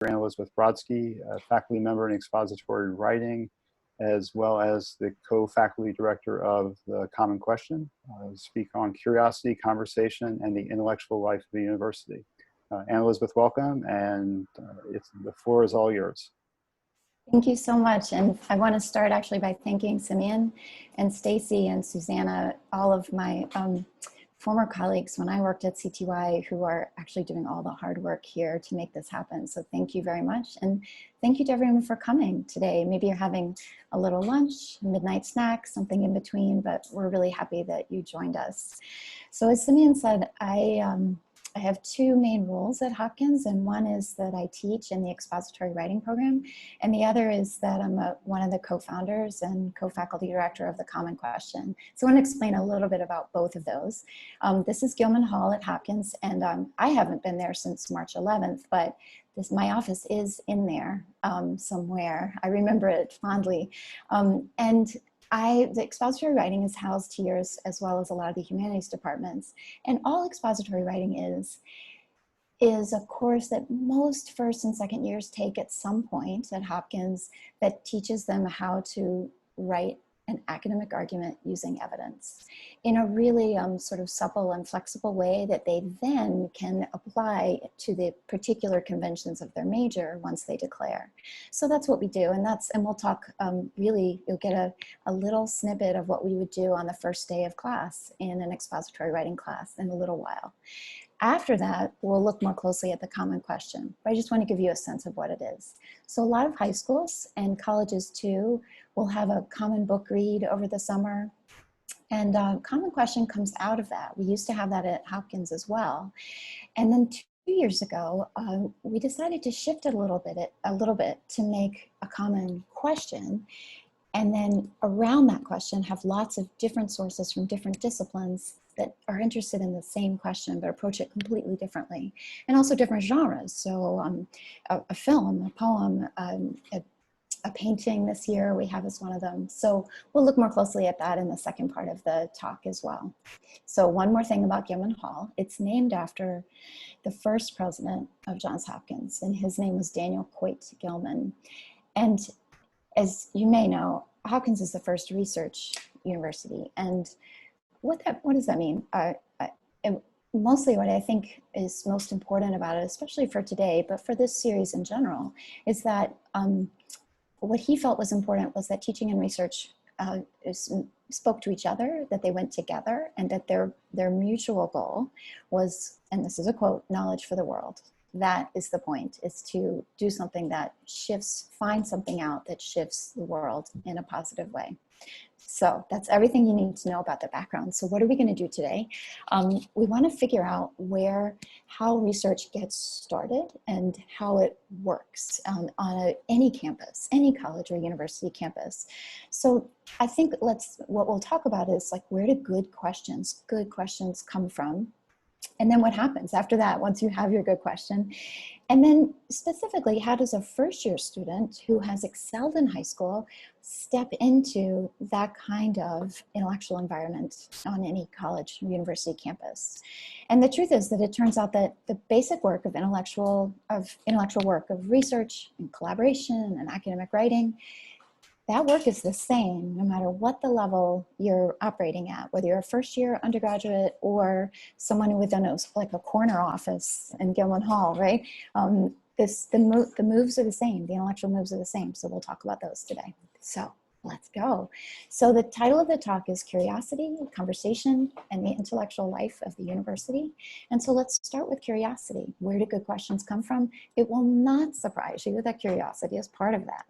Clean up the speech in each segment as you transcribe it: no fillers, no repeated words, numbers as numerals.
Anne-Elizabeth Brodsky, a faculty member in expository writing, as well as the co-faculty director of the Common Question, speak on curiosity, conversation, and the intellectual life of the university. Anne-Elizabeth, welcome, and the floor is all yours. Thank you so much. And I want to start actually by thanking Simeon and Stacy and Susanna, all of my former colleagues when I worked at CTY, who are actually doing all the hard work here to make this happen. So thank you very much. And thank you to everyone for coming today. Maybe you're having a little lunch, midnight snack, something in between, but we're really happy that you joined us. So as Simeon said, I have two main roles at Hopkins, and one is that I teach in the expository writing program, and the other is that I'm one of the co-founders and co-faculty director of the Common Question. So I want to explain a little bit about both of those. This is Gilman Hall at Hopkins, and I haven't been there since March 11th, but my office is in there somewhere. I remember it fondly. The expository writing is housed here as well as a lot of the humanities departments. And all expository writing is a course that most first and second years take at some point at Hopkins that teaches them how to write an academic argument using evidence in a really sort of supple and flexible way that they then can apply to the particular conventions of their major once they declare. So that's what we do, and we'll talk really, you'll get a little snippet of what we would do on the first day of class in an expository writing class in a little while. After that, we'll look more closely at the Common Question, but I just want to give you a sense of what it is. So a lot of high schools and colleges too will have a common book read over the summer, and Common Question comes out of that. We used to have that at Hopkins as well. And then 2 years ago, we decided to shift it a little bit to make a Common Question, and then around that question have lots of different sources from different disciplines that are interested in the same question but approach it completely differently, and also different genres. So a film, a poem, a painting this year we have as one of them. So we'll look more closely at that in the second part of the talk as well. So one more thing about Gilman Hall, it's named after the first president of Johns Hopkins, and his name was Daniel Coit Gilman. And as you may know, Hopkins is the first research university, and what does that mean? Mostly what I think is most important about it, especially for today, but for this series in general, is that what he felt was important was that teaching and research spoke to each other, that they went together, and that their mutual goal was, and this is a quote, knowledge for the world. That is the point, is to do something that find something out that shifts the world in a positive way. So that's everything you need to know about the background. So what are we going to do today? We want to figure out how research gets started and how it works on any campus, any college or university campus. So I think what we'll talk about is like, where do good questions come from? And then what happens after that, once you have your good question? And then specifically, how does a first-year student who has excelled in high school step into that kind of intellectual environment on any college or university campus? And the truth is that it turns out that the basic work of intellectual work, of research and collaboration and academic writing, that work is the same no matter what the level you're operating at, whether you're a first-year undergraduate or someone within like a corner office in Gilman Hall, right? The moves are the same, the intellectual moves are the same. So we'll talk about those today. So let's go. So the title of the talk is Curiosity, Conversation, and the Intellectual Life of the University. And so let's start with curiosity. Where do good questions come from? It will not surprise you that curiosity is part of that.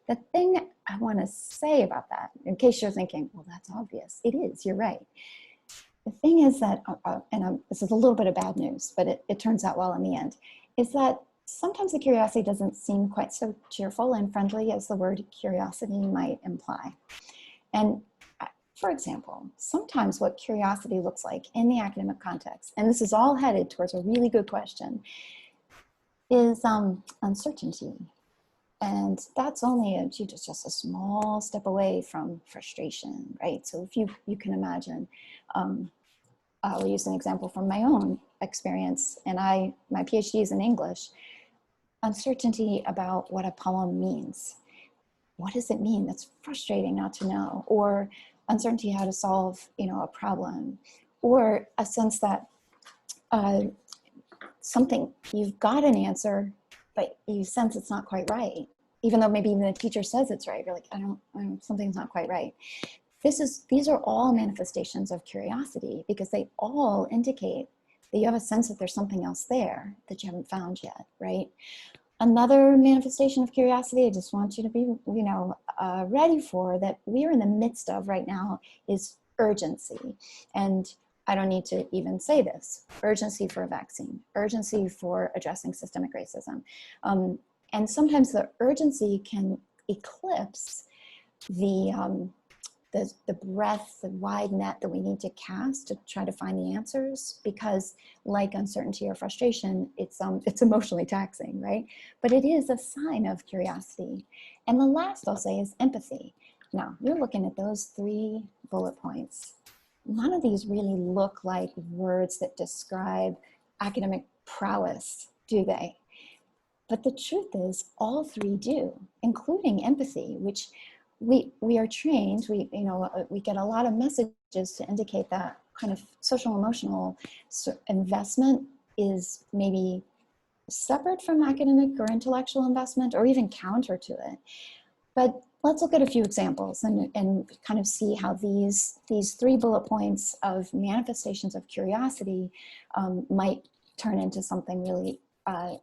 The thing I want to say about that, in case you're thinking, well, that's obvious. It is, you're right. The thing is that, this is a little bit of bad news, but it turns out well in the end, is that sometimes the curiosity doesn't seem quite so cheerful and friendly as the word curiosity might imply. And for example, sometimes what curiosity looks like in the academic context, and this is all headed towards a really good question, is uncertainty. And that's only just a small step away from frustration, right? So if you can imagine, I'll use an example from my own experience, and my PhD is in English. uncertainty about what a poem means. What does it mean? That's frustrating not to know. Or uncertainty how to solve, a problem. Or a sense that something, you've got an answer, but you sense it's not quite right. Even though maybe even the teacher says it's right, you're like, I don't, something's not quite right. These are all manifestations of curiosity because they all indicate that you have a sense that there's something else there that you haven't found yet, right? Another manifestation of curiosity I just want you to be, ready for, that we are in the midst of right now, is urgency. And I don't need to even say this: urgency for a vaccine, urgency for addressing systemic racism. And sometimes the urgency can eclipse the breadth, the wide net that we need to cast to try to find the answers, because like uncertainty or frustration, it's emotionally taxing, right? But it is a sign of curiosity. And the last I'll say is empathy. Now, you're looking at those 3 bullet points. None of these really look like words that describe academic prowess, do they? But the truth is, all 3 do, including empathy, which we are trained, we get a lot of messages to indicate that kind of social emotional investment is maybe separate from academic or intellectual investment, or even counter to it. But let's look at a few examples and kind of see how these 3 bullet points of manifestations of curiosity might turn into something really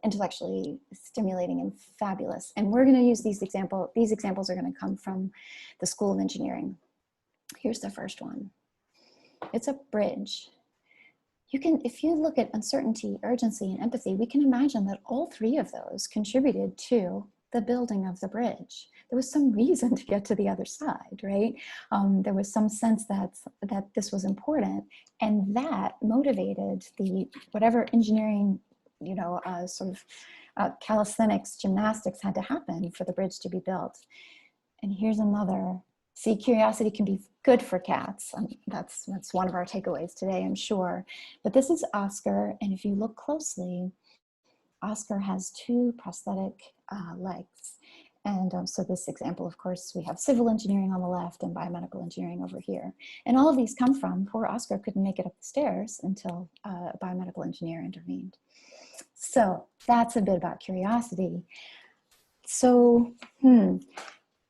intellectually stimulating and fabulous. And we're going to use these examples. These examples are going to come from the School of Engineering. Here's the first one. It's a bridge. If you look at uncertainty, urgency, and empathy, we can imagine that all 3 of those contributed to the building of the bridge. There was some reason to get to the other side, right? There was some sense that this was important, and that motivated the whatever engineering, calisthenics, gymnastics had to happen for the bridge to be built. And here's another. See, curiosity can be good for cats. That's one of our takeaways today, I'm sure. But this is Oscar, and if you look closely, Oscar has 2 prosthetic legs. And so this example, of course, we have civil engineering on the left and biomedical engineering over here. And all of these come from poor Oscar couldn't make it up the stairs until a biomedical engineer intervened. So that's a bit about curiosity. So,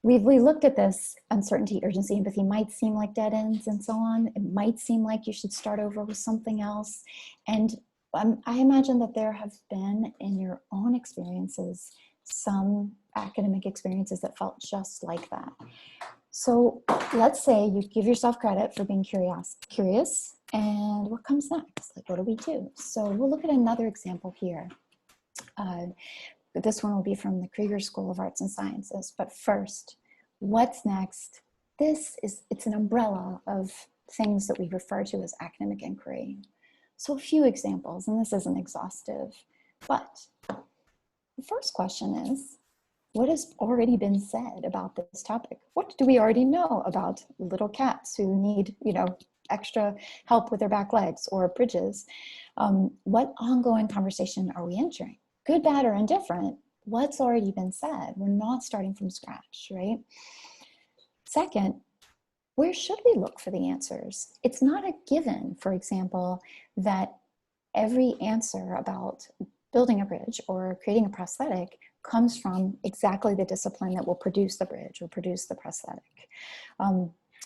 we looked at this. Uncertainty, urgency, empathy might seem like dead ends and so on. It might seem like you should start over with something else. And I imagine that there have been, in your own experiences, some academic experiences that felt just like that. So let's say you give yourself credit for being curious, and what comes next? Like, what do we do? So we'll look at another example here. This one will be from the Krieger School of Arts and Sciences. But first, what's next? It's an umbrella of things that we refer to as academic inquiry. So a few examples, and this isn't exhaustive, but the first question is, what has already been said about this topic? What do we already know about little cats who need, extra help with their back legs or bridges? What ongoing conversation are we entering? Good, bad, or indifferent, what's already been said? We're not starting from scratch, right? Second, where should we look for the answers? It's not a given, for example, that every answer about building a bridge or creating a prosthetic comes from exactly the discipline that will produce the bridge or produce the prosthetic.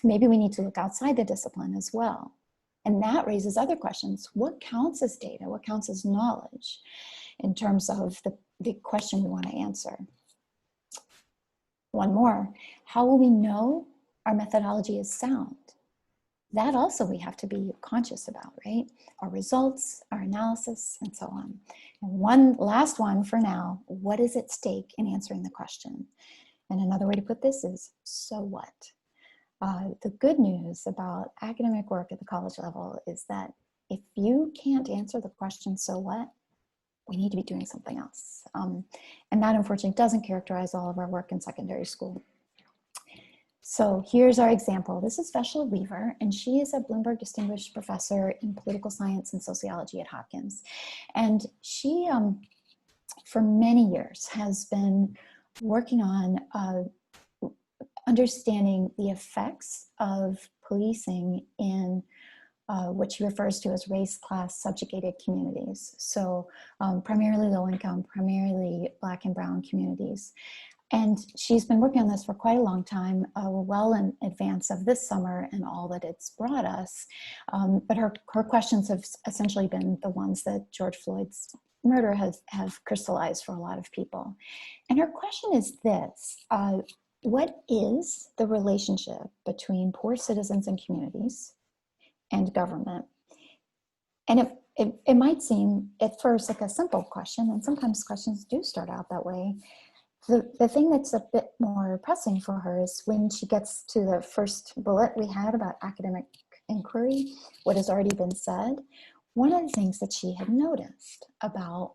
Maybe we need to look outside the discipline as well. And that raises other questions. What counts as data? What counts as knowledge in terms of the question we want to answer? One more, how will we know our methodology is sound? That also we have to be conscious about, right? Our results, our analysis, and so on. And one last one for now, what is at stake in answering the question? And another way to put this is, so what? The good news about academic work at the college level is that if you can't answer the question, so what? We need to be doing something else. And that unfortunately doesn't characterize all of our work in secondary school. So here's our example. This is Vesla Weaver, and she is a Bloomberg Distinguished Professor in Political Science and Sociology at Hopkins. And she for many years has been working on understanding the effects of policing in what she refers to as race, class, subjugated communities. So primarily low income, primarily Black and Brown communities. And she's been working on this for quite a long time, well in advance of this summer and all that it's brought us. But her questions have essentially been the ones that George Floyd's murder have crystallized for a lot of people. And her question is this: what is the relationship between poor citizens and communities and government? And it might seem at first like a simple question, and sometimes questions do start out that way. The thing that's a bit more pressing for her is when she gets to the first bullet we had about academic inquiry, what has already been said. One of the things that she had noticed about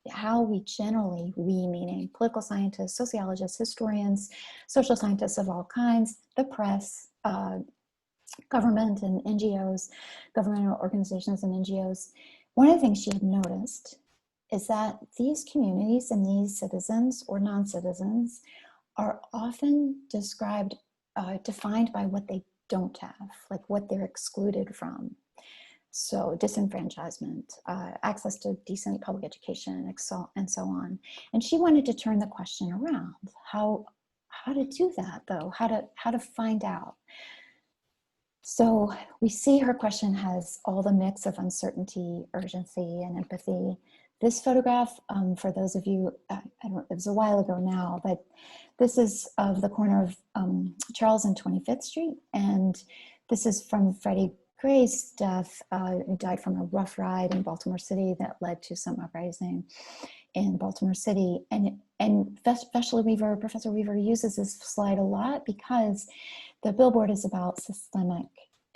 how we generally, we meaning political scientists, sociologists, historians, social scientists of all kinds, the press, government and NGOs, governmental organizations and NGOs, one of the things she had noticed is that these communities and these citizens or non-citizens are often defined by what they don't have, like what they're excluded from. So disenfranchisement, access to decent public education, and so on. And she wanted to turn the question around. How to do that though? How to find out? So we see her question has all the mix of uncertainty, urgency, and empathy. This photograph, for those of you, it was a while ago now, but this is of the corner of Charles and 25th Street. And this is from Freddie Gray's death. He died from a rough ride in Baltimore City that led to some uprising in Baltimore City. And Vesla Weaver, Professor Weaver uses this slide a lot because the billboard is about systemic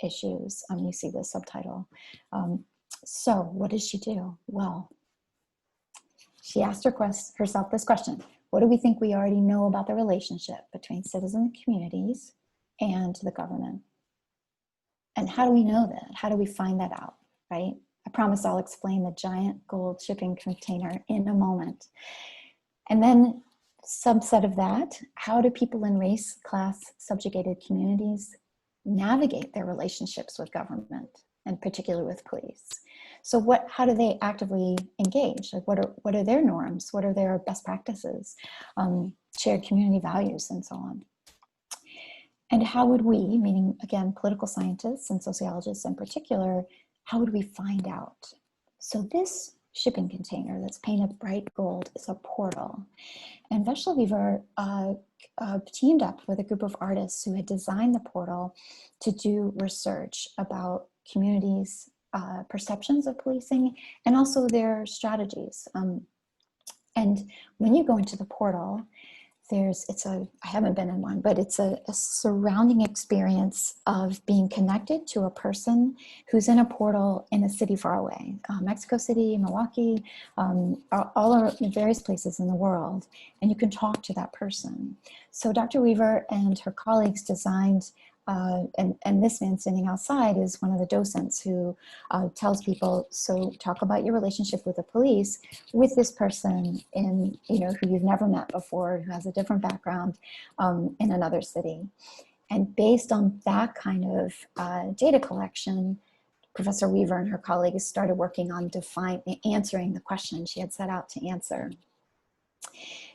issues. You see the subtitle. So what does she do? Well, she asked herself this question: what do we think we already know about the relationship between citizen communities and the government? And how do we know that? How do we find that out, right? I promise I'll explain the giant gold shipping container in a moment. And then subset of that, how do people in race, class, subjugated communities navigate their relationships with government, and particularly with police? So how do they actively engage? Like what are their norms? What are their best practices, shared community values, and so on? And how would we, meaning again, political scientists and sociologists in particular, how would we find out? So this shipping container that's painted bright gold is a portal. And Vesla Weaver teamed up with a group of artists who had designed the portal to do research about communities' perceptions of policing and also their strategies. And when you go into the portal, I haven't been in one, but it's a surrounding experience of being connected to a person who's in a portal in a city far away, Mexico City, Milwaukee, all are in various places in the world, and you can talk to that person. So Dr. Weaver and her colleagues designed, and this man standing outside is one of the docents who tells people, so talk about your relationship with the police with this person who you've never met before, who has a different background in another city. And based on that kind of data collection, Professor Weaver and her colleagues started working on answering the question she had set out to answer.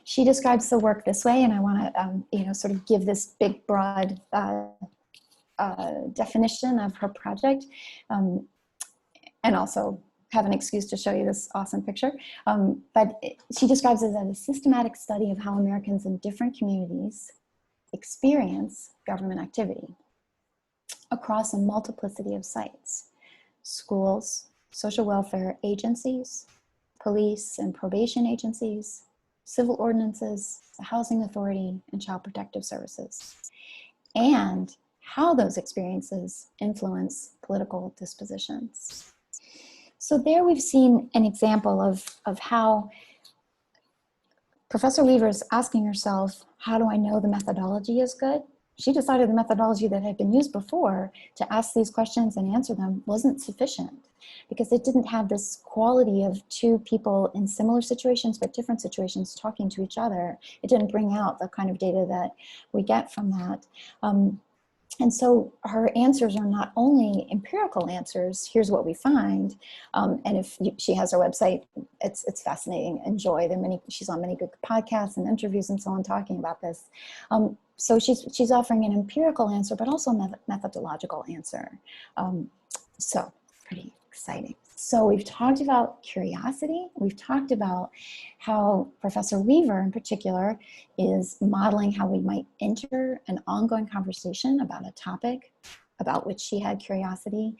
She describes the work this way, and I want to sort of give this big, broad definition of her project, and also have an excuse to show you this awesome picture. But she describes it as a systematic study of how Americans in different communities experience government activity across a multiplicity of sites: schools, social welfare agencies, police and probation agencies, civil ordinances, the housing authority, and child protective services, and how those experiences influence political dispositions. So there we've seen an example of how Professor Weaver is asking herself, how do I know the methodology is good? she decided the methodology that had been used before to ask these questions and answer them wasn't sufficient, because it didn't have this quality of two people in similar situations but different situations talking to each other. It didn't bring out the kind of data that we get from that. And so her answers are not only empirical answers, here's what we find, and if she has her website, it's fascinating, enjoy. She's on many good podcasts and interviews and so on talking about this. So she's offering an empirical answer, but also a methodological answer. So pretty exciting. So we've talked about curiosity. We've talked about how Professor Weaver in particular is modeling how we might enter an ongoing conversation about a topic about which she had curiosity.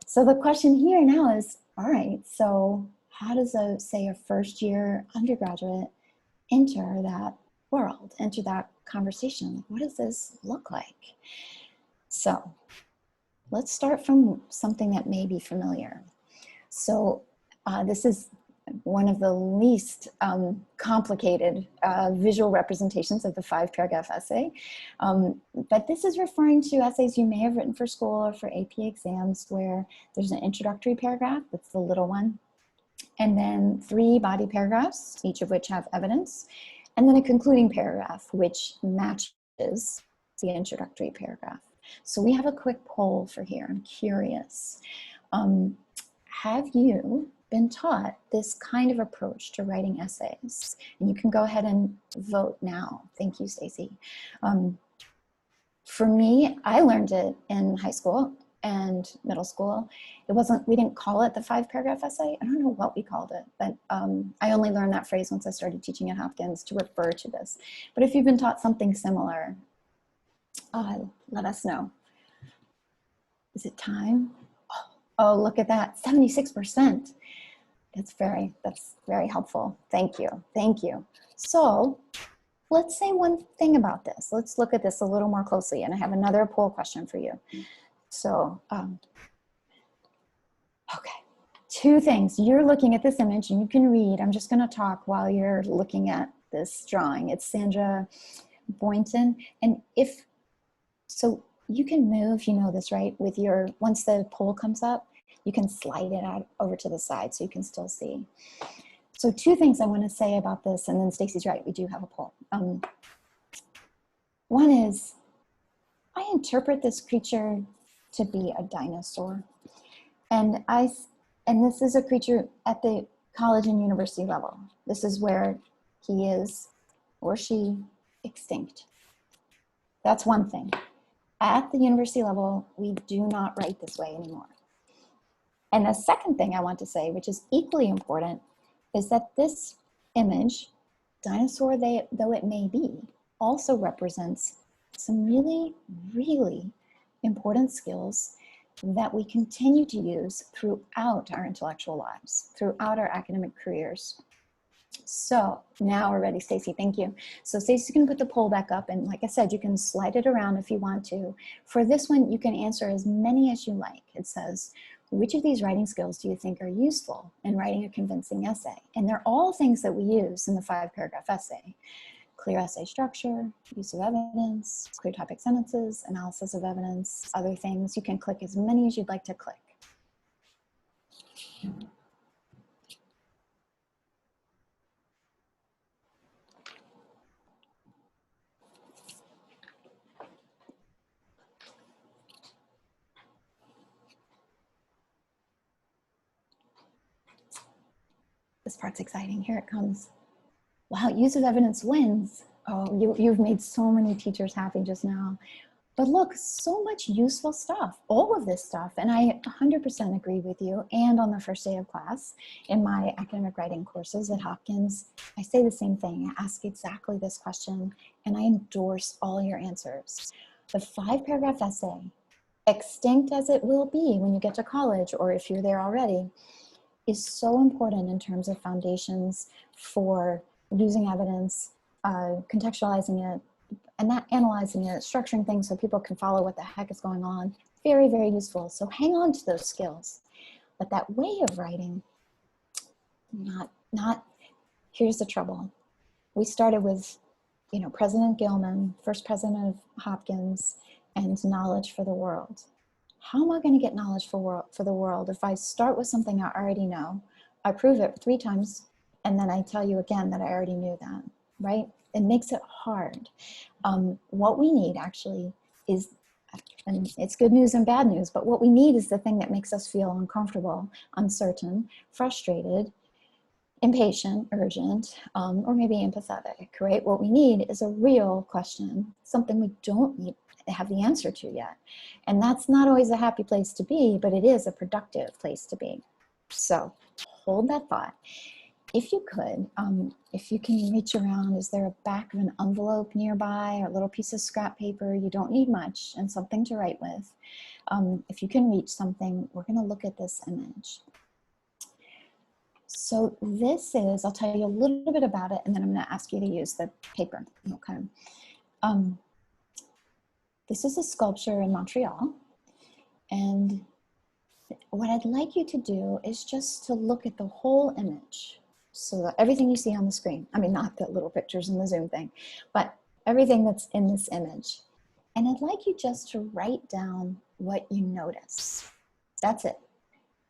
So the question here now is, all right, so how does say a first year undergraduate enter that world, enter that conversation? What does this look like? So let's start from something that may be familiar. So this is one of the least complicated visual representations of the 5-paragraph essay. But this is referring to essays you may have written for school or for AP exams, where there's an introductory paragraph, that's the little one, and then 3 body paragraphs, each of which have evidence, and then a concluding paragraph, which matches the introductory paragraph. So we have a quick poll for here. I'm curious. Have you been taught this kind of approach to writing essays? And you can go ahead and vote now. Thank you, Stacy. For me, I learned it in high school and middle school. We didn't call it the 5-paragraph essay. I don't know what we called it, but I only learned that phrase once I started teaching at Hopkins to refer to this. But if you've been taught something similar, let us know. Is it time? Oh, look at that, 76%. That's very helpful. Thank you, thank you. So let's say one thing about this. Let's look at this a little more closely, and I have another poll question for you. So, okay, 2 things. You're looking at this image and you can read. I'm just gonna talk while you're looking at this drawing. It's Sandra Boynton, and so you can move, you know this, right? Once the poll comes up, you can slide it out over to the side so you can still see. So 2 things I want to say about this, and then Stacy's right, we do have a poll. One is, I interpret this creature to be a dinosaur. And this is a creature at the college and university level. This is where he is, or she, extinct. That's one thing. At the university level, we do not write this way anymore. And the second thing I want to say, which is equally important, is that this image, dinosaur though it may be, also represents some really, really important skills that we continue to use throughout our intellectual lives, throughout our academic careers. So now we're ready, Stacy, thank you. So Stacy's gonna put the poll back up, and like I said, you can slide it around if you want to. For this one, you can answer as many as you like. It says, which of these writing skills do you think are useful in writing a convincing essay? And they're all things that we use in the 5-paragraph essay. Clear essay structure, use of evidence, clear topic sentences, analysis of evidence, other things. You can click as many as you'd like to click. This part's exciting. Here it comes. Wow, use of evidence wins. Oh, you've made so many teachers happy just now. But look, so much useful stuff, all of this stuff. And I 100% agree with you. And on the first day of class, in my academic writing courses at Hopkins, I say the same thing. I ask exactly this question, and I endorse all your answers. The 5-paragraph essay, extinct as it will be when you get to college, or if you're there already, is so important in terms of foundations for using evidence, contextualizing it, and not analyzing it, structuring things so people can follow what the heck is going on. Very, very useful. So hang on to those skills. But that way of writing, here's the trouble. We started with you know, President Gilman, first president of Hopkins, and knowledge for the world. How am I going to get knowledge for the world if I start with something I already know, I prove it 3 times, and then I tell you again that I already knew that, right? It makes it hard. What we need actually is, and it's good news and bad news, but what we need is the thing that makes us feel uncomfortable, uncertain, frustrated, impatient, urgent, or maybe empathetic, right? What we need is a real question, something we don't need to have the answer to yet. And that's not always a happy place to be, but it is a productive place to be. So hold that thought. If you could, if you can reach around, is there a back of an envelope nearby or a little piece of scrap paper? You don't need much and something to write with. If you can reach something, we're gonna look at this image. So this is, I'll tell you a little bit about it and then I'm gonna ask you to use the paper, okay? This is a sculpture in Montreal. And what I'd like you to do is just to look at the whole image. So that everything you see on the screen, I mean, not the little pictures in the Zoom thing, but everything that's in this image. And I'd like you just to write down what you notice. That's it.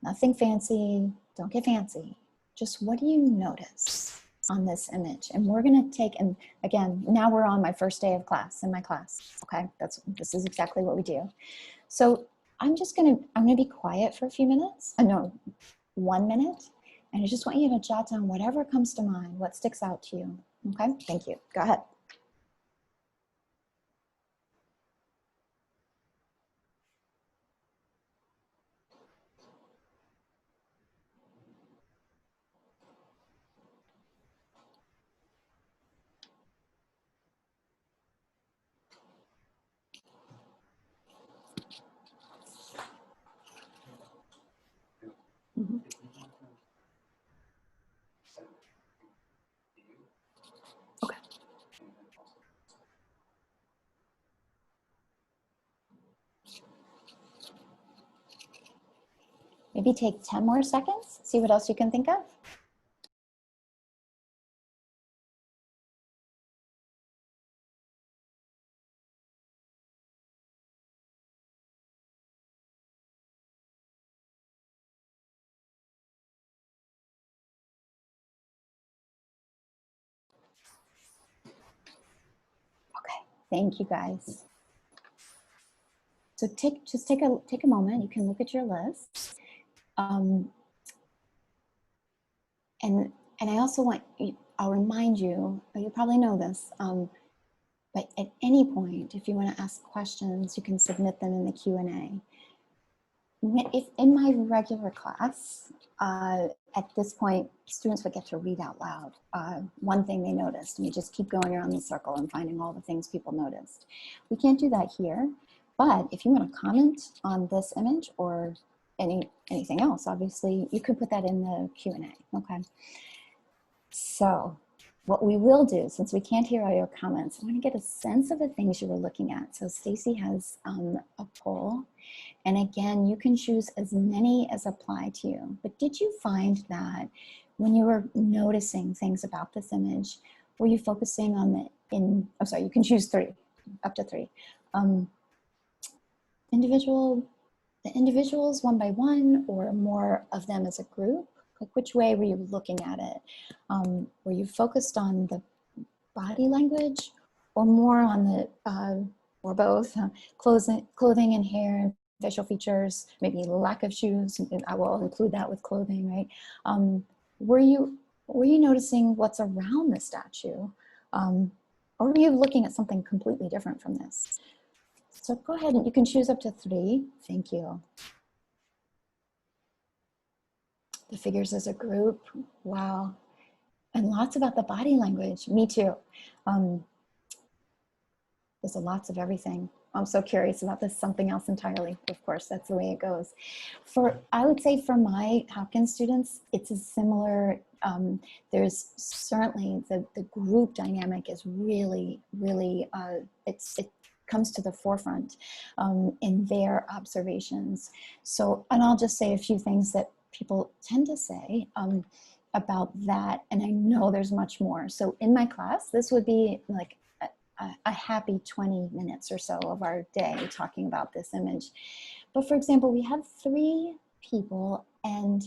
Nothing fancy, don't get fancy. Just what do you notice on this image? And we're gonna take, and again, now we're on my first day of class, in my class, okay? This is exactly what we do. So I'm gonna be quiet for a few minutes. No, 1 minute. And I just want you to jot down whatever comes to mind, what sticks out to you. Okay, thank you. Go ahead. Mm-hmm. Okay. Maybe take 10 more seconds, see what else you can think of. Okay, thank you guys. So just take a moment. You can look at your list. And I also want you, I'll remind you, you probably know this, but at any point, if you want to ask questions, you can submit them in the Q&A. If in my regular class, at this point, students would get to read out loud one thing they noticed, and you just keep going around the circle and finding all the things people noticed. We can't do that here, but if you want to comment on this image or anything else, obviously, you could put that in the Q&A, okay? So what we will do, since we can't hear all your comments, I want to get a sense of the things you were looking at. So Stacy has a poll. And again, you can choose as many as apply to you. But did you find that when you were noticing things about this image, were you focusing on I'm sorry, you can choose 3, up to 3. The individuals one by one, or more of them as a group? Like, which way were you looking at it? Were you focused on the body language, or more on the, or both, clothing and hair and facial features, maybe lack of shoes? I will include that with clothing, right? Were you noticing what's around the statue? Or were you looking at something completely different from this? So go ahead and you can choose up to 3. Thank you. The figures as a group, wow. And lots about the body language, me too. There's lots of everything. I'm so curious about this, something else entirely. Of course, that's the way it goes. I would say for my Hopkins students, it's a similar, there's certainly the group dynamic is really, really, it comes to the forefront in their observations. So, and I'll just say a few things that people tend to say. about that, and I know there's much more. So in my class, this would be like a happy 20 minutes or so of our day talking about this image. But for example, we have 3 people and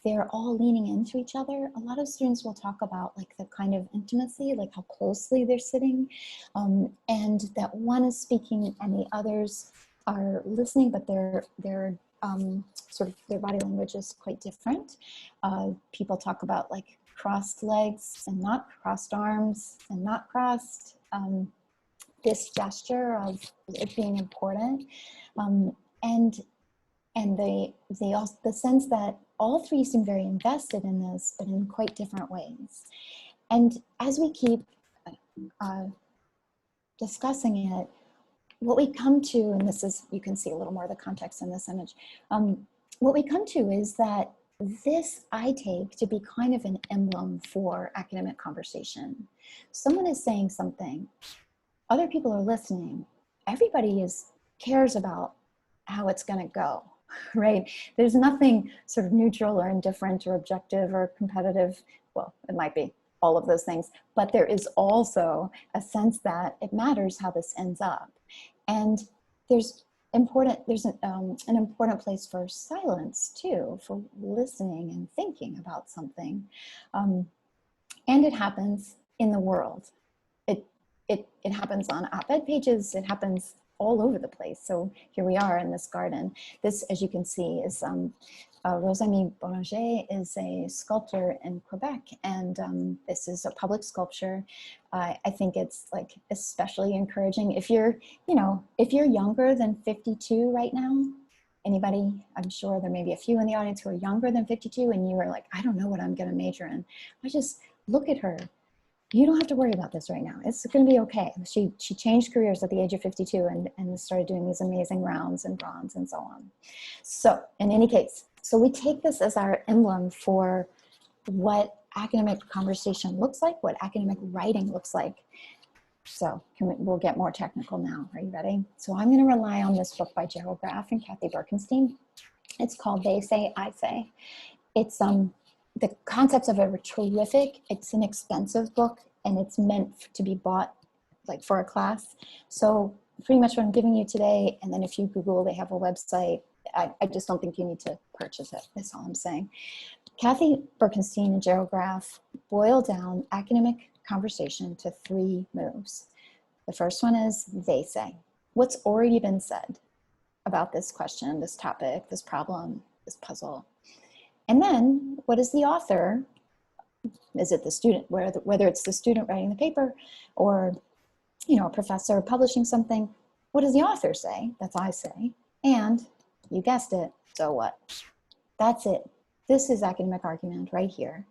they're all leaning into each other. A lot of students will talk about like the kind of intimacy, like how closely they're sitting, and that one is speaking and the others are listening, but they're sort of their body language is quite different. People talk about like crossed legs and not crossed arms and not crossed. This gesture of it being important, and the sense that all 3 seem very invested in this, but in quite different ways. And as we keep discussing it, what we come to, and this is, you can see a little more of the context in this image, what we come to is that this I take to be kind of an emblem for academic conversation. Someone is saying something, other people are listening, everybody cares about how it's going to go, right? There's nothing sort of neutral or indifferent or objective or competitive. Well, it might be all of those things, but there is also a sense that it matters how this ends up. And there's an important place for silence too, for listening and thinking about something. And it happens in the world. It happens on op-ed pages, it happens all over the place. So here we are in this garden. This, as you can see, is Rosamie Boulanger is a sculptor in Quebec, and this is a public sculpture. I think it's like especially encouraging if you're younger than 52 right now. Anybody? I'm sure there may be a few in the audience who are younger than 52, and you are like, I don't know what I'm going to major in. I just look at her. You don't have to worry about this right now. It's going to be okay. She changed careers at the age of 52 and started doing these amazing rounds and bronze and so on. So in any case, so we take this as our emblem for what academic conversation looks like, what academic writing looks like. So we'll get more technical now. Are you ready? So I'm going to rely on this book by Gerald Graff and Kathy Burkenstein. It's called They Say, I Say. It's the concepts of it are terrific. It's an expensive book and it's meant to be bought like for a class. So pretty much what I'm giving you today, and then if you Google, they have a website. I just don't think you need to purchase it. That's all I'm saying. Kathy Burkenstein and Gerald Graff boil down academic conversation to 3 moves. The first one is they say. What's already been said about this question, this topic, this problem, this puzzle? And then what is the author? Is it the student, whether it's the student writing the paper or a professor publishing something? What does the author say? That's I say. And you guessed it, so what? That's it. This is academic argument right here.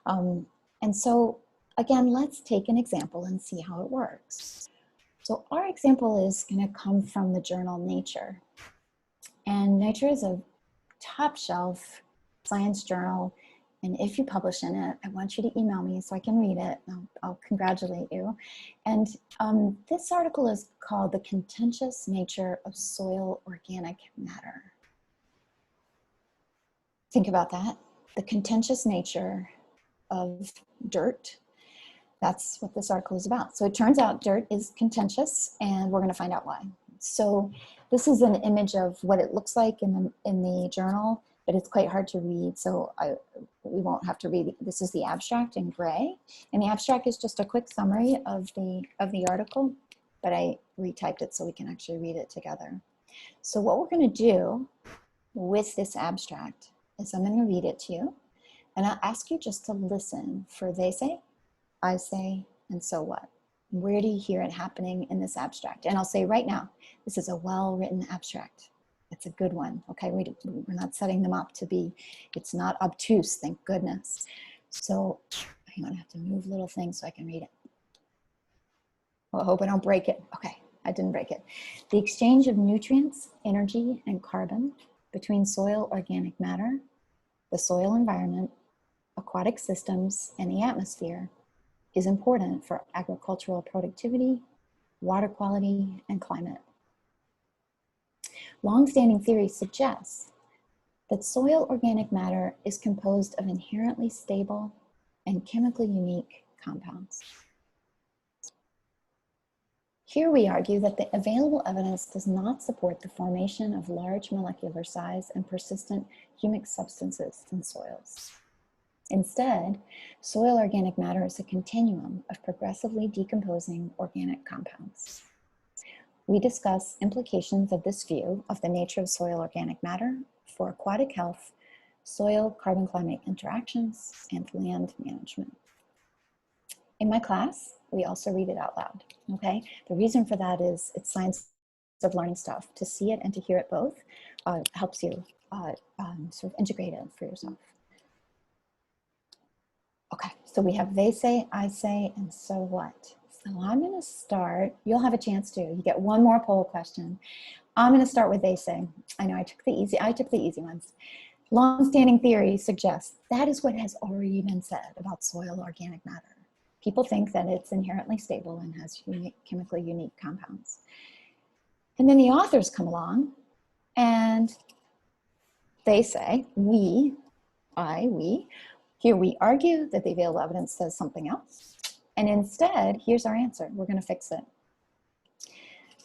And so again, let's take an example and see how it works. So our example is going to come from the journal Nature. And Nature is a top shelf science journal. And if you publish in it, I want you to email me so I can read it. I'll congratulate you. And this article is called The Contentious Nature of Soil Organic Matter. Think about that. The contentious nature of dirt. That's what this article is about. So it turns out dirt is contentious, and we're going to find out why. So this is an image of what it looks like in the journal, but it's quite hard to read, so we won't have to read it. This is the abstract in gray, and the abstract is just a quick summary of the article, but I retyped it so we can actually read it together. So what we're going to do with this abstract is I'm going to read it to you, and I'll ask you just to listen for they say, I say, and so what? Where do you hear it happening in this abstract? And I'll say right now, this is a well-written abstract. It's a good one, okay? We're not setting them up to be, it's not obtuse, thank goodness. So hang on, I have to move little things so I can read it. Well, I hope I don't break it. Okay, I didn't break it. The exchange of nutrients, energy, and carbon between soil organic matter, the soil environment, aquatic systems, and the atmosphere is important for agricultural productivity, water quality, and climate. Long-standing theory suggests that soil organic matter is composed of inherently stable and chemically unique compounds. Here we argue that the available evidence does not support the formation of large molecular size and persistent humic substances in soils. Instead, soil organic matter is a continuum of progressively decomposing organic compounds. We discuss implications of this view of the nature of soil organic matter for aquatic health, soil carbon-climate interactions, and land management. In my class, we also read it out loud, okay? The reason for that is it's science of learning stuff. To see it and to hear it both helps you sort of integrate it for yourself. Okay, so we have they say, I say, and so what? So I'm gonna start, you'll have a chance to, you get one more poll question. I'm gonna start with they say. I know I took the easy ones. Long-standing theory suggests that is what has already been said about soil organic matter. People think that it's inherently stable and has chemically unique compounds. And then the authors come along and they say, we, here we argue that the available evidence says something else. And instead, here's our answer. We're gonna fix it.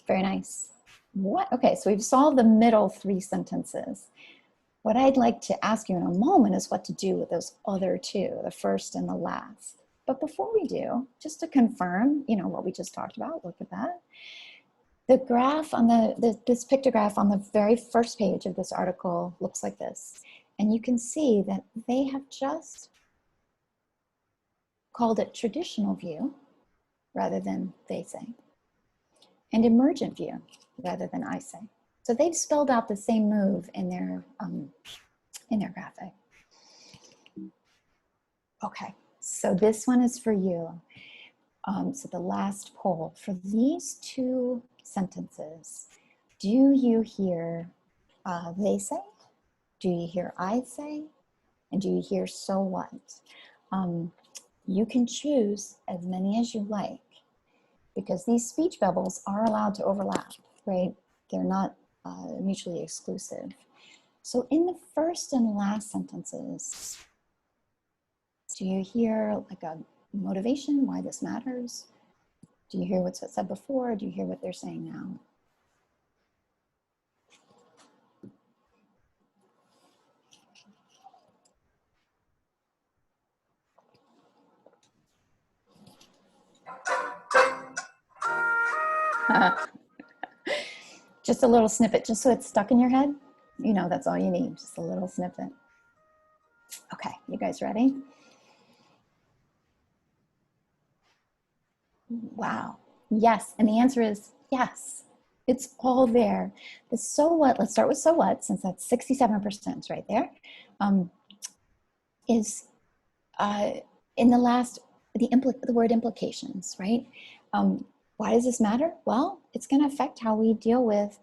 Very nice. What? Okay, so we've solved the middle three sentences. What I'd like to ask you in a moment is what to do with those other two, the first and the last. But before we do, just to confirm, you know, what we just talked about, look at that. The graph on this pictograph on the very first page of this article looks like this. And you can see that they have just called it traditional view rather than they say, and emergent view rather than I say. So they've spelled out the same move in their graphic. Okay. So this one is for you. So the last poll, for these two sentences, do you hear they say? Do you hear I say? And do you hear so what? You can choose as many as you like because these speech bubbles are allowed to overlap, right? They're not mutually exclusive. So in the first and last sentences, do you hear like a motivation, why this matters? Do you hear what's said before? Or do you hear what they're saying now? Just a little snippet, just so it's stuck in your head. You know, that's all you need, just a little snippet. Okay, you guys ready? Wow, yes, and the answer is yes. It's all there. The so what, let's start with so what, since that's 67% right there, is in the last, the word implications, right? Why does this matter? Well, it's gonna affect how we deal with,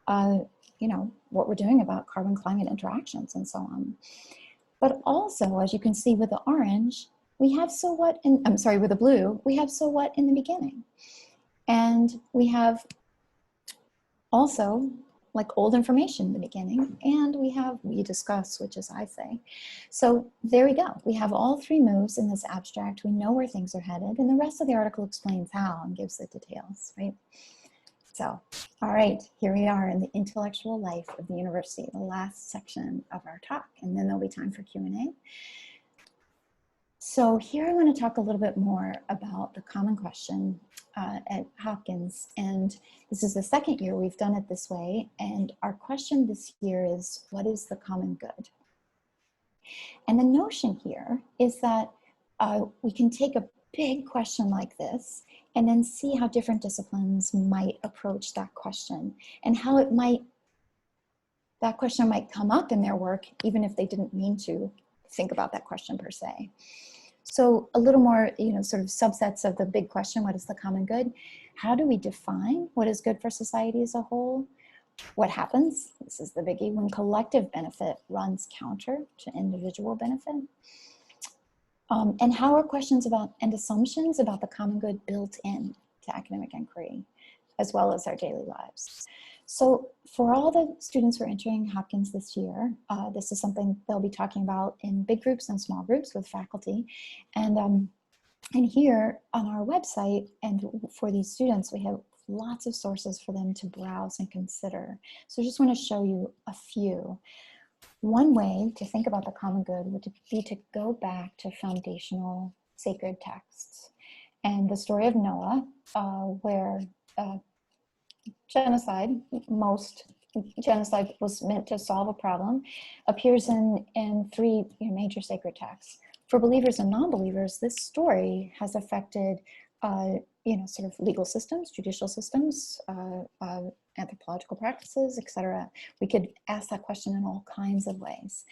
you know, what we're doing about carbon-climate interactions and so on. But also, as you can see with the orange, we have so what in, I'm sorry, with the blue, we have so what in the beginning. And we have also like old information in the beginning, and we have we discuss, which is I say. So there we go. We have all three moves in this abstract. We know where things are headed, and the rest of the article explains how and gives the details, right? So, all right, here we are in the intellectual life of the university, the last section of our talk, and then there'll be time for Q&A. So here I want to talk a little bit more about the Common Question at Hopkins, and this is the second year we've done it this way, and our question this year is, what is the common good? And the notion here is that we can take a big question like this and then see how different disciplines might approach that question and how it might, that question might come up in their work even if they didn't mean to think about that question per se. So a little more, you know, sort of subsets of the big question, what is the common good? How do we define what is good for society as a whole? What happens, this is the biggie, when collective benefit runs counter to individual benefit? And how are questions about and assumptions about the common good built in to academic inquiry? as well as our daily lives. So for all the students who are entering Hopkins this year, this is something they'll be talking about in big groups and small groups with faculty. And here on our website, and for these students, we have lots of sources for them to browse and consider. So I just want to show you a few. One way to think about the common good would be to go back to foundational sacred texts. And the story of Noah, where genocide was meant to solve a problem, appears in three major sacred texts. For believers and non-believers, this story has affected sort of legal systems, judicial systems, anthropological practices, etc. We could ask that question in all kinds of ways.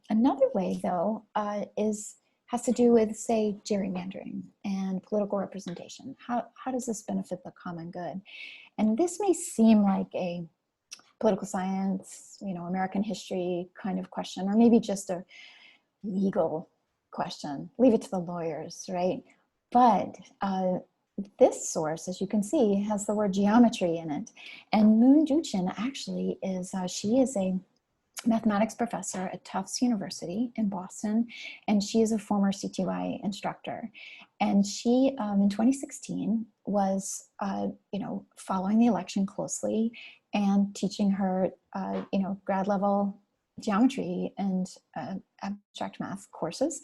Another way, though, has to do with, say, gerrymandering and political representation. How does this benefit the common good? And this may seem like a political science, American history kind of question, or maybe just a legal question. Leave it to the lawyers, right? But this source, as you can see, has the word geometry in it. And Moon Duchin actually she is a mathematics professor at Tufts University in Boston, and she is a former CTY instructor. And she, in 2016, was, following the election closely and teaching her, grad level geometry and abstract math courses,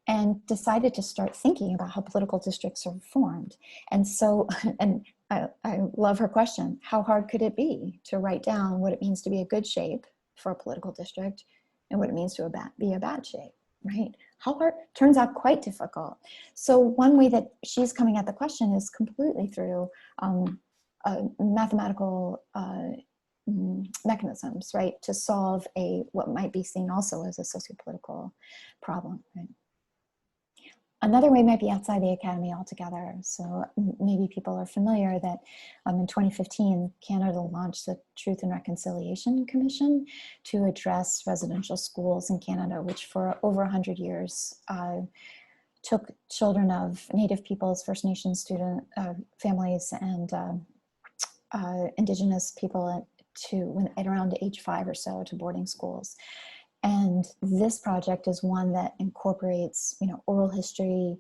and decided to start thinking about how political districts are formed. And so, and I love her question, how hard could it be to write down what it means to be a good shape for a political district and what it means to be a bad shape, right? How hard? Turns out quite difficult. So one way that she's coming at the question is completely through mathematical mechanisms, right, to solve what might be seen also as a sociopolitical problem, right? Another way might be outside the academy altogether. So maybe people are familiar that in 2015, Canada launched the Truth and Reconciliation Commission to address residential schools in Canada, which for over 100 years took children of Native peoples, First Nations student families, and Indigenous people at around age 5 or so to boarding schools. And this project is one that incorporates, oral history,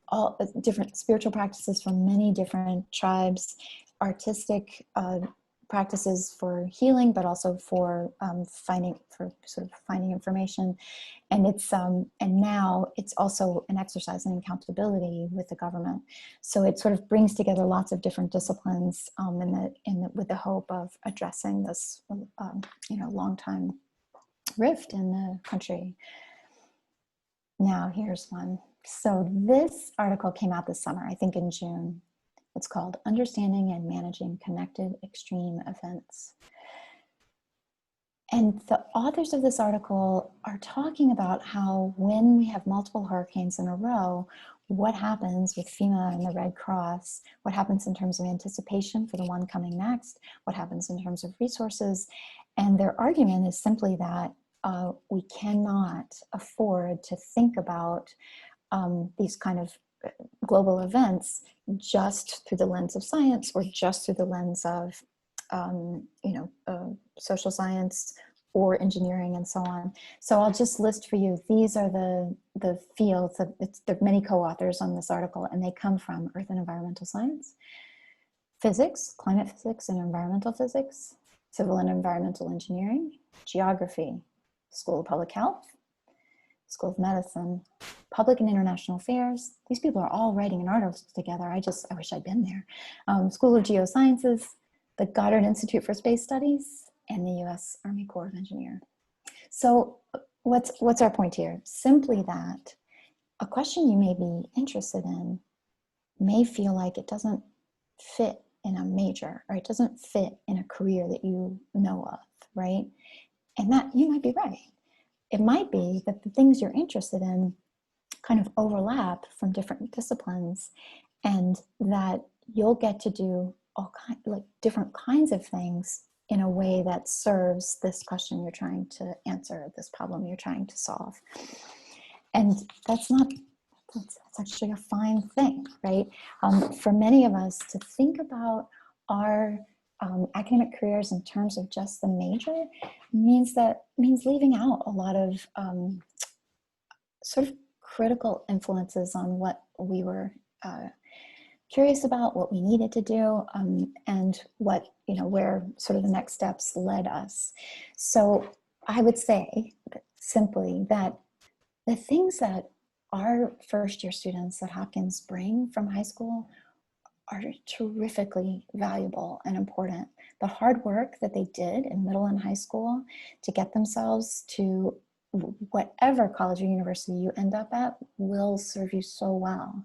all different spiritual practices from many different tribes, artistic practices for healing, but also for finding information. And now it's also an exercise in accountability with the government. So it sort of brings together lots of different disciplines with the hope of addressing this, long time rift in the country. Now here's one. So this article came out this summer, I think in June. It's called Understanding and Managing Connected Extreme Events. And the authors of this article are talking about how when we have multiple hurricanes in a row, what happens with FEMA and the Red Cross, what happens in terms of anticipation for the one coming next, what happens in terms of resources. And their argument is simply that we cannot afford to think about these kind of global events just through the lens of science or just through the lens of social science or engineering and so on. So I'll just list for you, these are the fields. There are many co-authors on this article, and they come from earth and environmental science, physics, climate physics and environmental physics, civil and environmental engineering, geography, School of Public Health, School of Medicine, Public and International Affairs. These people are all writing an article together. I wish I'd been there. School of Geosciences, the Goddard Institute for Space Studies, and the U.S. Army Corps of Engineers. So what's our point here? Simply that a question you may be interested in may feel like it doesn't fit in a major, or it doesn't fit in a career that you know of, right? And that you might be right. It might be that the things you're interested in kind of overlap from different disciplines, and that you'll get to do different kinds of things in a way that serves this question you're trying to answer, this problem you're trying to solve. And that's not that's actually a fine thing, right? For many of us to think about our academic careers in terms of just the major means leaving out a lot of sort of critical influences on what we were curious about, what we needed to do, and what, where sort of the next steps led us. So I would say simply that the things that our first year students at Hopkins bring from high school are terrifically valuable and important. The hard work that they did in middle and high school to get themselves to whatever college or university you end up at will serve you so well.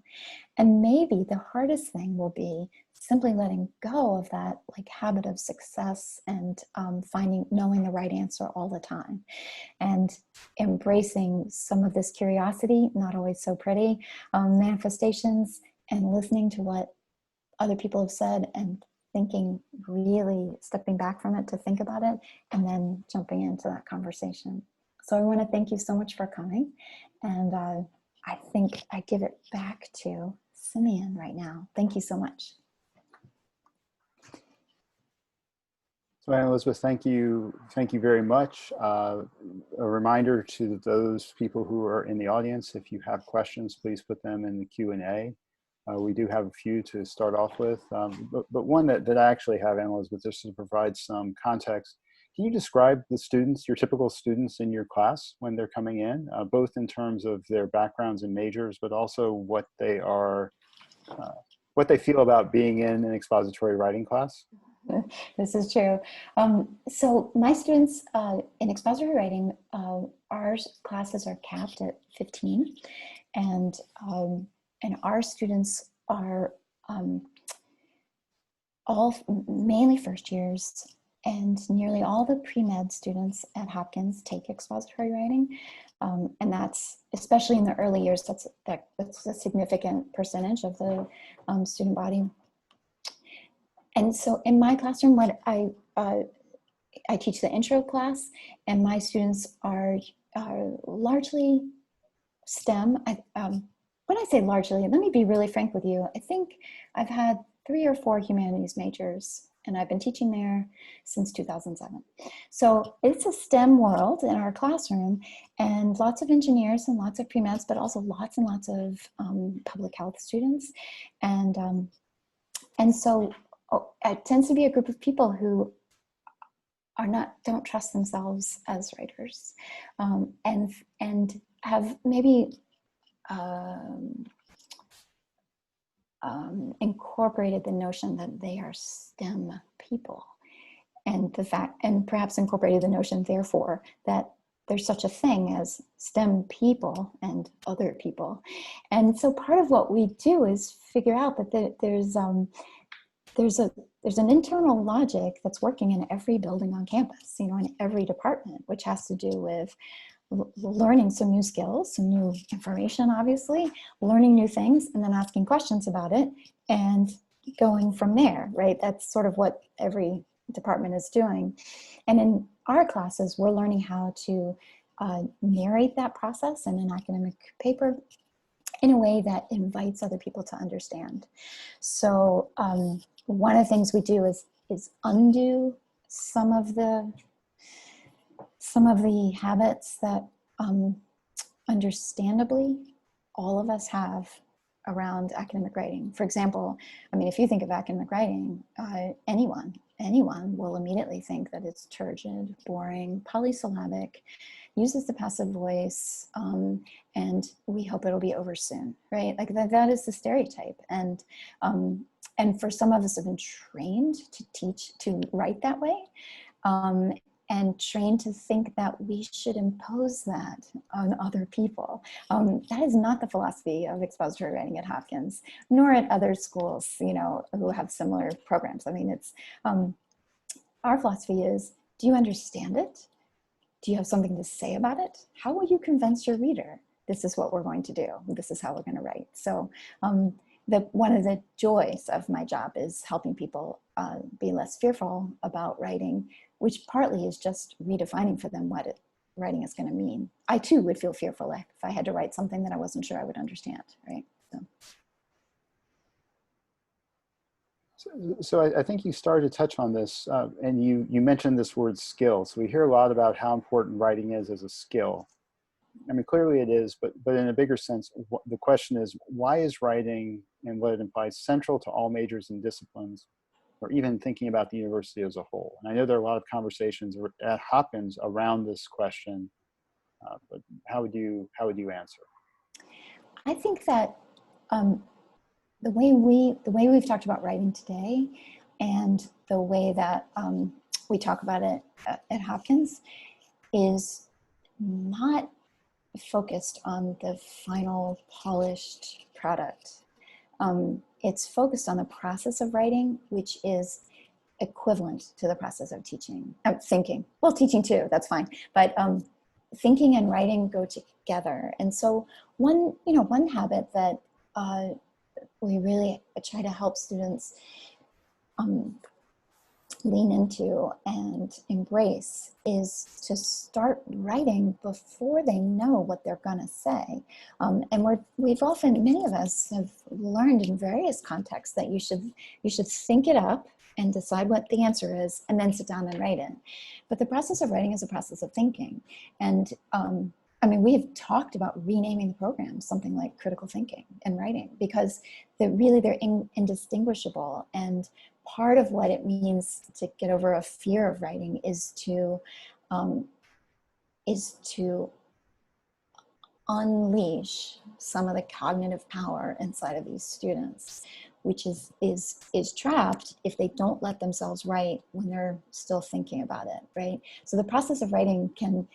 And maybe the hardest thing will be simply letting go of that habit of success and knowing the right answer all the time, and embracing some of this curiosity, not always so pretty, manifestations, and listening to what other people have said and thinking, really stepping back from it to think about it, and then jumping into that conversation. So I want to thank you so much for coming. And I think I give it back to Simeon right now. Thank you so much. So Anne-Elizabeth, thank you very much. A reminder to those people who are in the audience, if you have questions, please put them in the Q&A. We do have a few to start off with, but one that I actually have, Anne-Elizabeth, just to provide some context. Can you describe the students, your typical students in your class when they're coming in, both in terms of their backgrounds and majors, but also what they are, what they feel about being in an expository writing class? This is true. So my students in expository writing, our classes are capped at 15, and our students are all mainly first years, and nearly all the pre-med students at Hopkins take expository writing. And that's, especially in the early years, that's a significant percentage of the student body. And so in my classroom, what I teach the intro class, and my students are largely STEM. When I say largely, let me be really frank with you. I think I've had 3 or 4 humanities majors, and I've been teaching there since 2007. So it's a STEM world in our classroom, and lots of engineers and lots of pre-meds, but also lots and lots of public health students. And so it tends to be a group of people who don't trust themselves as writers, and have maybe incorporated the notion that they are STEM people, and perhaps incorporated the notion, therefore, that there's such a thing as STEM people and other people. And so part of what we do is figure out that there's an internal logic that's working in every building on campus, in every department, which has to do with learning some new skills, some new information, obviously, learning new things, and then asking questions about it and going from there, right? That's sort of what every department is doing. And in our classes, we're learning how to narrate that process in an academic paper in a way that invites other people to understand. So one of the things we do is undo some of the habits that understandably all of us have around academic writing. For example, if you think of academic writing, anyone will immediately think that it's turgid, boring, polysyllabic, uses the passive voice, and we hope it'll be over soon, right? That is the stereotype. And for some of us have been trained to write that way, and trained to think that we should impose that on other people. That is not the philosophy of expository writing at Hopkins, nor at other schools, who have similar programs. Our philosophy is, do you understand it? Do you have something to say about it? How will you convince your reader? This is what we're going to do. This is how we're going to write. So one of the joys of my job is helping people be less fearful about writing, which partly is just redefining for them what writing is going to mean. I too would feel fearful if I had to write something that I wasn't sure I would understand, right? So I think you started to touch on this, and you mentioned this word skill. So we hear a lot about how important writing is as a skill. I mean, clearly it is, but in a bigger sense, the question is, why is writing and what it implies central to all majors and disciplines, or even thinking about the university as a whole? And I know there are a lot of conversations at Hopkins around this question, but how would you answer? I think that the way we've talked about writing today, and the way that we talk about it at Hopkins, is not focused on the final polished product. It's focused on the process of writing, which is equivalent to the process of thinking. Well, teaching too, that's fine. But thinking and writing go together. And so one habit that we really try to help students lean into and embrace is to start writing before they know what they're going to say. And many of us have learned in various contexts that you should think it up and decide what the answer is, and then sit down and write it. But the process of writing is a process of thinking. And I mean, we have talked about renaming the program something like critical thinking and writing, because they're indistinguishable. And part of what it means to get over a fear of writing is to unleash some of the cognitive power inside of these students, which is trapped if they don't let themselves write when they're still thinking about it, right? So the process of writing can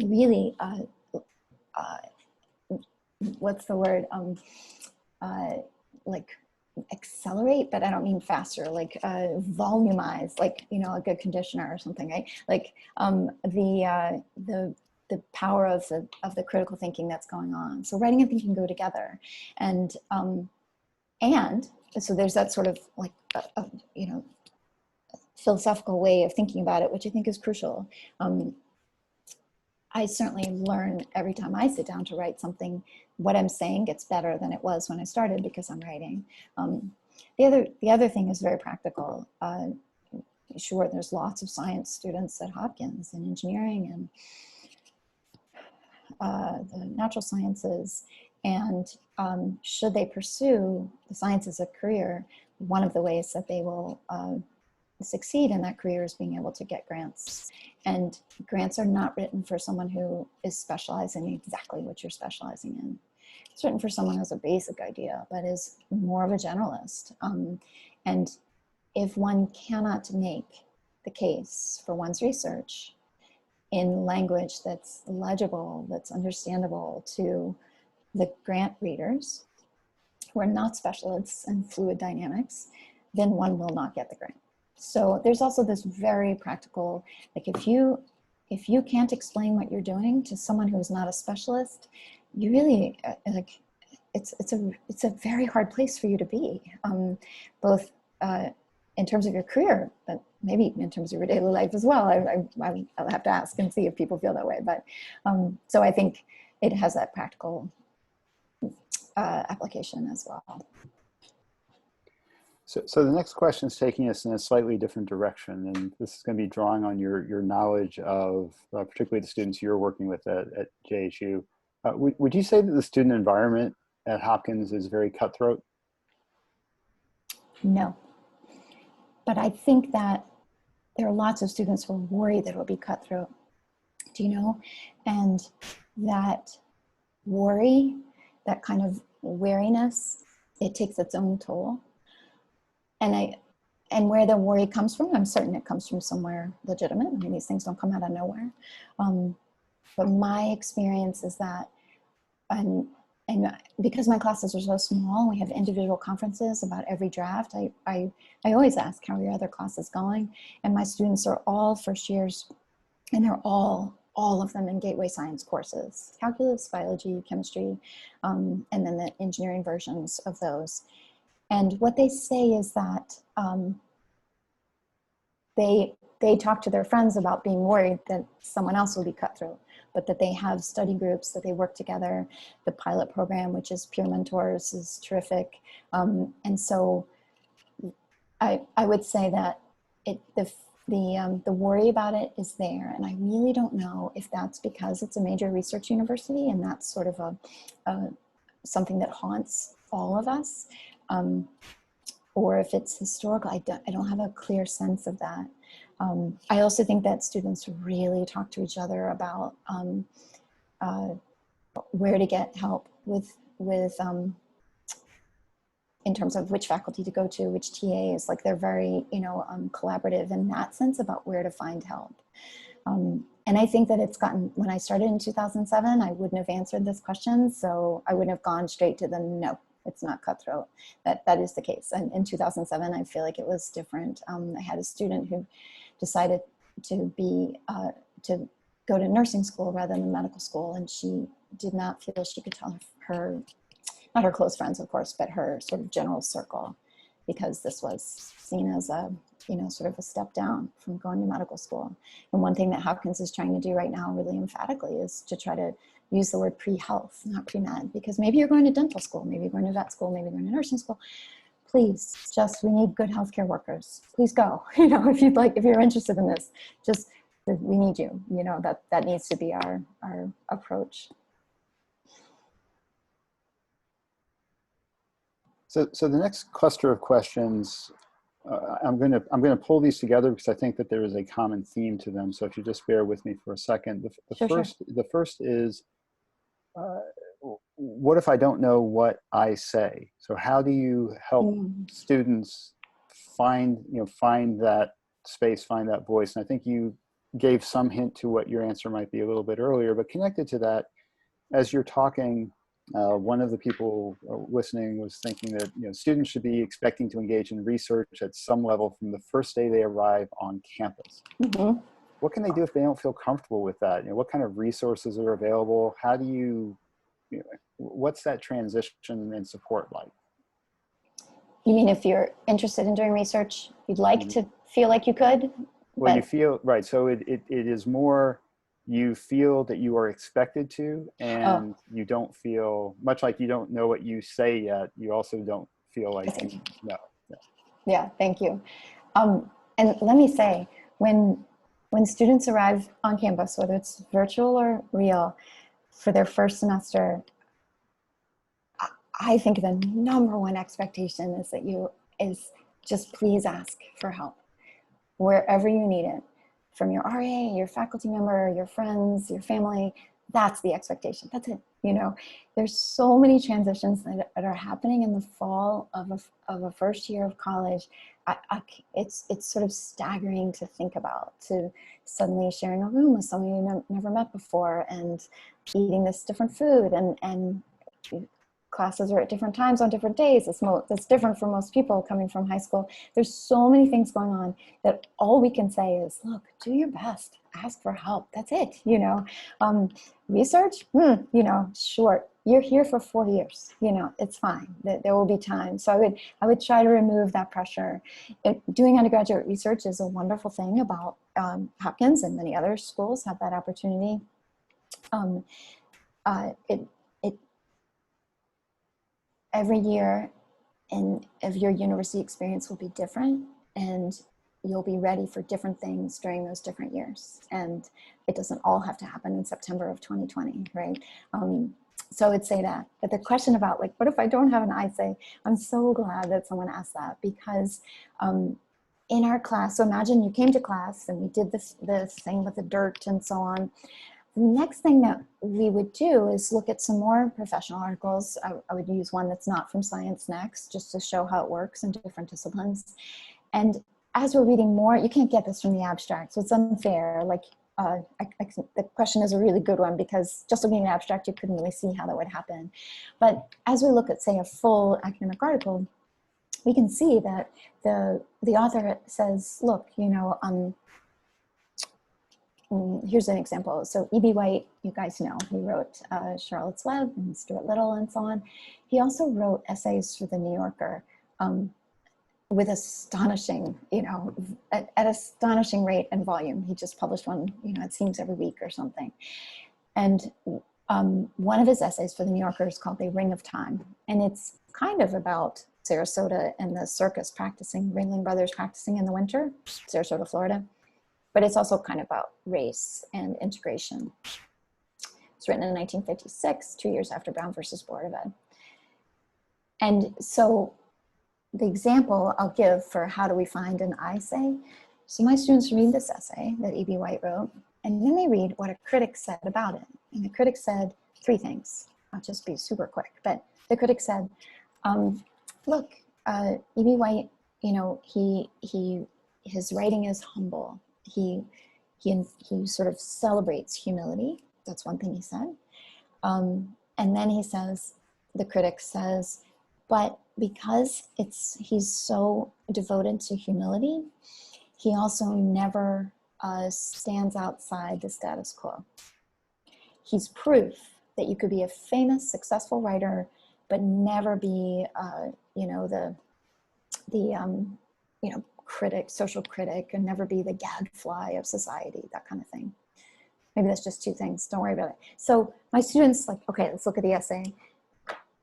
really, what's the word? Like accelerate, but I don't mean faster, like volumize, like, a good conditioner or something, right? Like the power of the critical thinking that's going on. So writing and thinking go together. And so there's that sort of like, philosophical way of thinking about it, which I think is crucial. I certainly learn every time I sit down to write something, what I'm saying gets better than it was when I started, because I'm writing. The other thing is very practical. Sure, there's lots of science students at Hopkins, and engineering, and the natural sciences. And should they pursue the science as a career, one of the ways that they will succeed in that career is being able to get grants. And grants are not written for someone who is specializing exactly what you're specializing in. It's written for someone who has a basic idea, but is more of a generalist. And if one cannot make the case for one's research in language that's legible, that's understandable to the grant readers who are not specialists in fluid dynamics, then one will not get the grant. So there's also this very practical, like if you can't explain what you're doing to someone who's not a specialist, you really it's a very hard place for you to be, both in terms of your career, but maybe in terms of your daily life as well. I'll have to ask and see if people feel that way. But so I think it has that practical application as well. So the next question is taking us in a slightly different direction, and this is going to be drawing on your knowledge of particularly the students you're working with at JHU. Would you say that the student environment at Hopkins is very cutthroat? No, but I think that there are lots of students who are worried that it will be cutthroat, and that worry, that kind of wariness, it takes its own toll. And where the worry comes from, I'm certain it comes from somewhere legitimate. I mean, these things don't come out of nowhere. But my experience is that, and because my classes are so small, we have individual conferences about every draft. I always ask, how are your other classes going? And my students are all first years, and they're all of them in gateway science courses, calculus, biology, chemistry, and then the engineering versions of those. And what they say is that they talk to their friends about being worried that someone else will be cutthroat, but that they have study groups, that they work together. The pilot program, which is peer mentors, is terrific. And so I would say that the worry about it is there. And I really don't know if that's because it's a major research university and that's sort of something that haunts all of us, or if it's historical. I don't have a clear sense of that. I also think that students really talk to each other about where to get help with in terms of which faculty to go to, which TAs. Like, they're very, collaborative in that sense about where to find help. And I think that it's gotten, when I started in 2007, I wouldn't have answered this question. So I wouldn't have gone straight to the no, it's not cutthroat. That is the case. And in 2007, I feel like it was different. I had a student who decided to go to nursing school rather than medical school. And she did not feel she could tell her, not her close friends, of course, but her sort of general circle, because this was seen as a, sort of a step down from going to medical school. And one thing that Hopkins is trying to do right now really emphatically is to try to use the word pre-health, not pre-med, because maybe you're going to dental school, maybe you're going to vet school, maybe you're going to nursing school. Please, we need good healthcare workers. Please go, if you're interested in this, we need you, that needs to be our approach. So the next cluster of questions, I'm going to pull these together because I think that there is a common theme to them. So if you just bear with me for a second, the first is, what if I don't know what I say? So how do you help students find that space, find that voice? And I think you gave some hint to what your answer might be a little bit earlier, but connected to that, as you're talking, one of the people listening was thinking that students should be expecting to engage in research at some level from the first day they arrive on campus. Mm-hmm. What can they do if they don't feel comfortable with that? What kind of resources are available? How do you, what's that transition and support like? You mean if you're interested in doing research, you'd like to feel like you could? Well, you feel, right. So it is more, you feel that you are expected to, and you don't feel, much like you don't know what you say yet, you also don't feel like you know. Yeah, thank you. And let me say, when students arrive on campus, whether it's virtual or real, for their first semester, I think the number one expectation is that just please ask for help wherever you need it. From your RA, your faculty member, your friends, your family, that's the expectation. That's it. There's so many transitions that are happening in the fall of a first year of college. It's sort of staggering to think about, to suddenly sharing a room with someone you never met before and eating this different food, and classes are at different times on different days. That's different for most people coming from high school. There's so many things going on that all we can say is, look, do your best, ask for help. That's it. Research, sure. You're here for 4 years. It's fine. There will be time. So I would try to remove that pressure. Doing undergraduate research is a wonderful thing about Hopkins, and many other schools have that opportunity. Every year of your university experience will be different, and you'll be ready for different things during those different years. And it doesn't all have to happen in September of 2020, right? So I would say that. But the question about, like, what if I don't have an I say? I'm so glad that someone asked that, because in our class, so imagine you came to class and we did this thing with the dirt and so on. The next thing that we would do is look at some more professional articles. I would use one that's not from Science Next, just to show how it works in different disciplines. And as we're reading more, you can't get this from the abstract, so it's unfair. Like, the question is a really good one, because just looking at an abstract, you couldn't really see how that would happen. But as we look at, say, a full academic article, we can see that the author says, look, here's an example. So E.B. White, you guys know, he wrote Charlotte's Web and Stuart Little and so on. He also wrote essays for The New Yorker. with astonishing, at astonishing rate and volume. He just published one, it seems every week or something. And one of his essays for the New Yorker is called "A Ring of Time." And it's kind of about Sarasota and the circus practicing, Ringling Brothers practicing in the winter, Sarasota, Florida. But it's also kind of about race and integration. It's written in 1956, 2 years after Brown versus Board of Ed. And so the example I'll give for how do we find an I say, so my students read this essay that E.B. White wrote, and then they read what a critic said about it. And the critic said 3 things. I'll just be super quick, but the critic said, look, E.B. White, his writing is humble. He sort of celebrates humility. That's one thing he said. And then he says, the critic says, but because he's so devoted to humility, he also never stands outside the status quo. He's proof that you could be a famous, successful writer, but never be, social critic, and never be the gadfly of society, that kind of thing. Maybe that's just 2 things. Don't worry about it. So my students like, okay, let's look at the essay.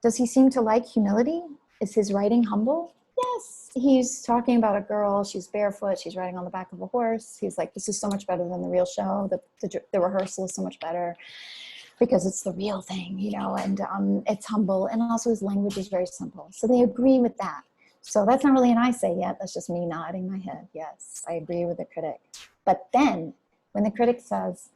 Does he seem to like humility? Is his writing humble? Yes. He's talking about a girl. She's barefoot. She's riding on the back of a horse. He's like, this is so much better than the real show. The rehearsal is so much better because it's the real thing, and it's humble. And also his language is very simple. So they agree with that. So that's not really an I say yet. That's just me nodding my head. Yes, I agree with the critic. But then when the critic says,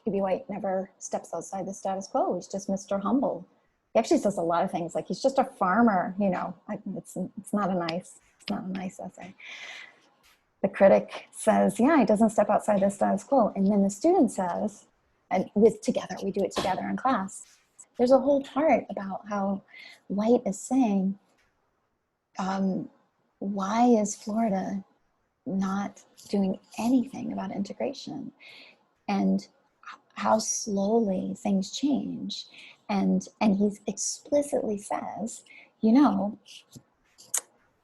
E.B. White never steps outside the status quo, he's just Mr. Humble. He actually says a lot of things, like he's just a farmer, it's not a nice essay. The critic says, yeah, he doesn't step outside the status quo. And then the student says, and we do it together in class. There's a whole part about how White is saying, why is Florida not doing anything about integration? And how slowly things change. And he explicitly says,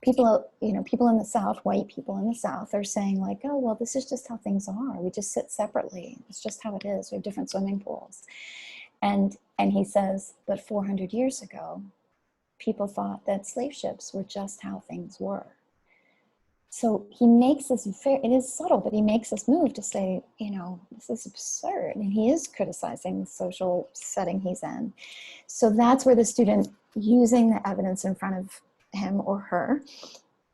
people in the South, white people in the South, are saying like, oh, well, this is just how things are. We just sit separately. It's just how it is. We have different swimming pools. And he says, but 400 years ago, people thought that slave ships were just how things were. So he makes this it is subtle, but he makes this move to say, this is absurd. And he is criticizing the social setting he's in. So that's where the student, using the evidence in front of him or her,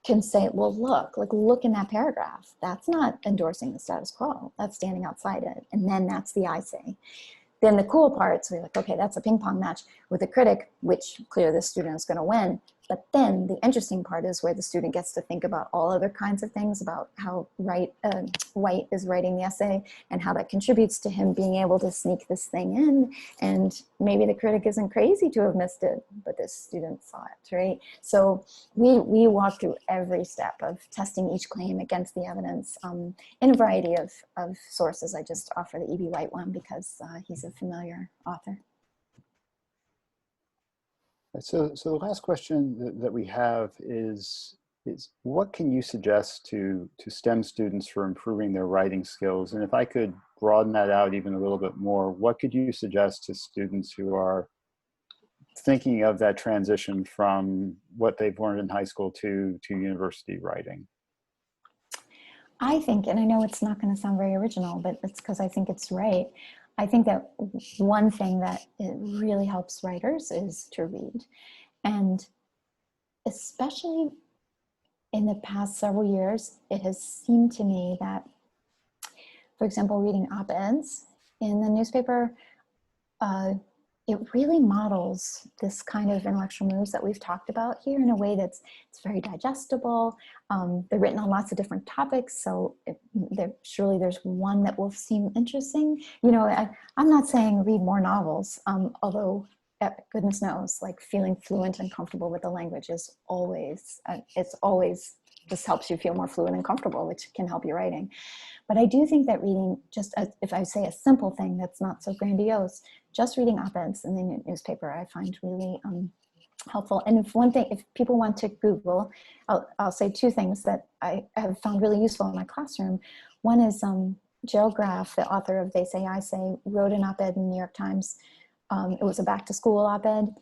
can say, well, look in that paragraph. That's not endorsing the status quo. That's standing outside it. And then that's the I say. Then the cool part, so you're like, okay, that's a ping pong match with the critic, which clearly the student is going to win. But then the interesting part is where the student gets to think about all other kinds of things about how White is writing the essay and how that contributes to him being able to sneak this thing in. And maybe the critic isn't crazy to have missed it, but the student saw it, right? So we walk through every step of testing each claim against the evidence in a variety of sources. I just offer the E.B. White one because he's a familiar author. So the last question that we have is what can you suggest to STEM students for improving their writing skills? And if I could broaden that out even a little bit more, what could you suggest to students who are thinking of that transition from what they've learned in high school to university writing? I think, and I know it's not going to sound very original, but it's because I think it's right. I think that one thing that it really helps writers is to read. And especially in the past several years, it has seemed to me that, for example, reading op-eds in the newspaper, it really models this kind of intellectual moves that we've talked about here in a way it's very digestible. They're written on lots of different topics, so surely there's one that will seem interesting. I'm not saying read more novels, although goodness knows, like feeling fluent and comfortable with the language is always, this helps you feel more fluent and comfortable, which can help your writing. But I do think that reading, if I say a simple thing that's not so grandiose, just reading op-eds in the newspaper, I find really helpful. And if one thing, if people want to Google, I'll say two things that I have found really useful in my classroom. One is Jill Graff, the author of They Say, I Say, wrote an op-ed in the New York Times. It was a back to school op-ed,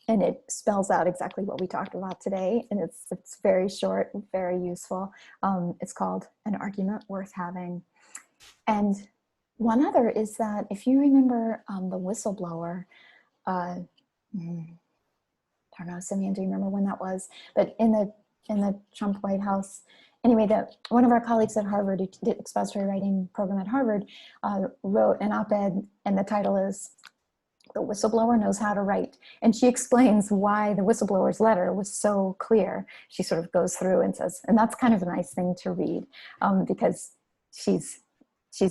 and it spells out exactly what we talked about today. And it's very short, very useful. It's called An Argument Worth Having. And one other is that if you remember the whistleblower, I don't know, Simeon, do you remember when that was? But in the Trump White House, anyway, one of our colleagues at Harvard who did expository writing program at Harvard wrote an op-ed, and the title is "The Whistleblower Knows How to Write." And she explains why the whistleblower's letter was so clear. She sort of goes through and says, and that's kind of a nice thing to read because she's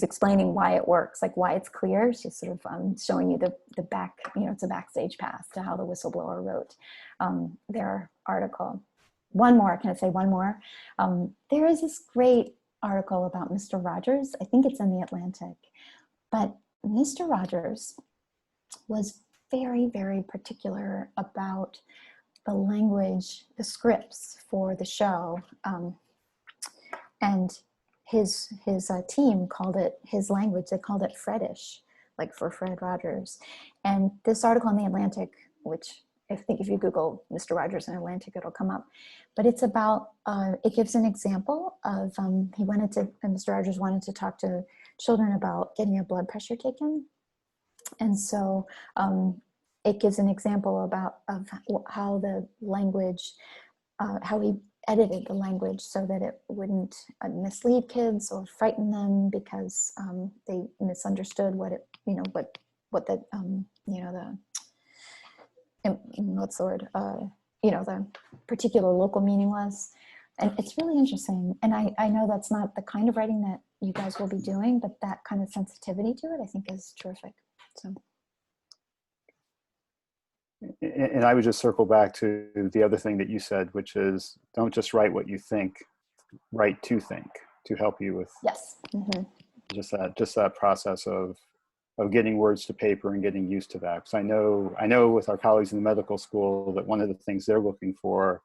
explaining why it works, like why it's clear. She's sort of showing you the back, it's a backstage pass to how the whistleblower wrote their article. One more, can I say one more? There is this great article about Mr. Rogers. I think it's in the Atlantic, but Mr. Rogers was very, very particular about the language, the scripts for the show. And his team called it, his language, they called it Fredish, like for Fred Rogers. And this article in the Atlantic, which I think if you Google Mr. Rogers in Atlantic, it'll come up. But it's about, it gives an example of, Mr. Rogers wanted to talk to children about getting your blood pressure taken. And so it gives an example of how the language, how he edited the language so that it wouldn't mislead kids or frighten them because they misunderstood what it, what the, what's the word, the particular local meaning was. And it's really interesting. And I know that's not the kind of writing that you guys will be doing, but that kind of sensitivity to it, I think is terrific. So. And I would just circle back to the other thing that you said, which is don't just write what you think, write to think, to help you with yes. Mm-hmm. just that process of getting words to paper and getting used to that. Because I know with our colleagues in the medical school that one of the things they're looking for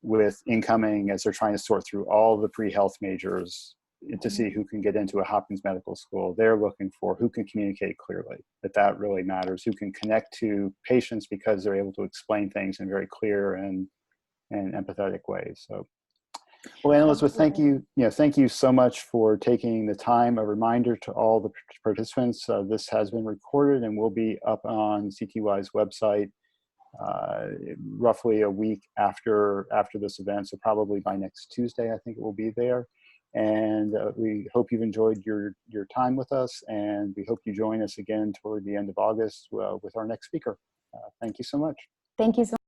with incoming, as they're trying to sort through all the pre-health majors to see who can get into a Hopkins Medical School, they're looking for who can communicate clearly, that really matters, who can connect to patients because they're able to explain things in very clear and empathetic ways. So, well, Anne-Elizabeth, thank you. Thank you so much for taking the time. A reminder to all the participants, this has been recorded and will be up on CTY's website roughly a week after this event. So probably by next Tuesday, I think it will be there. And we hope you've enjoyed your time with us, and we hope you join us again toward the end of August with our next speaker. Thank you so much. Thank you so much.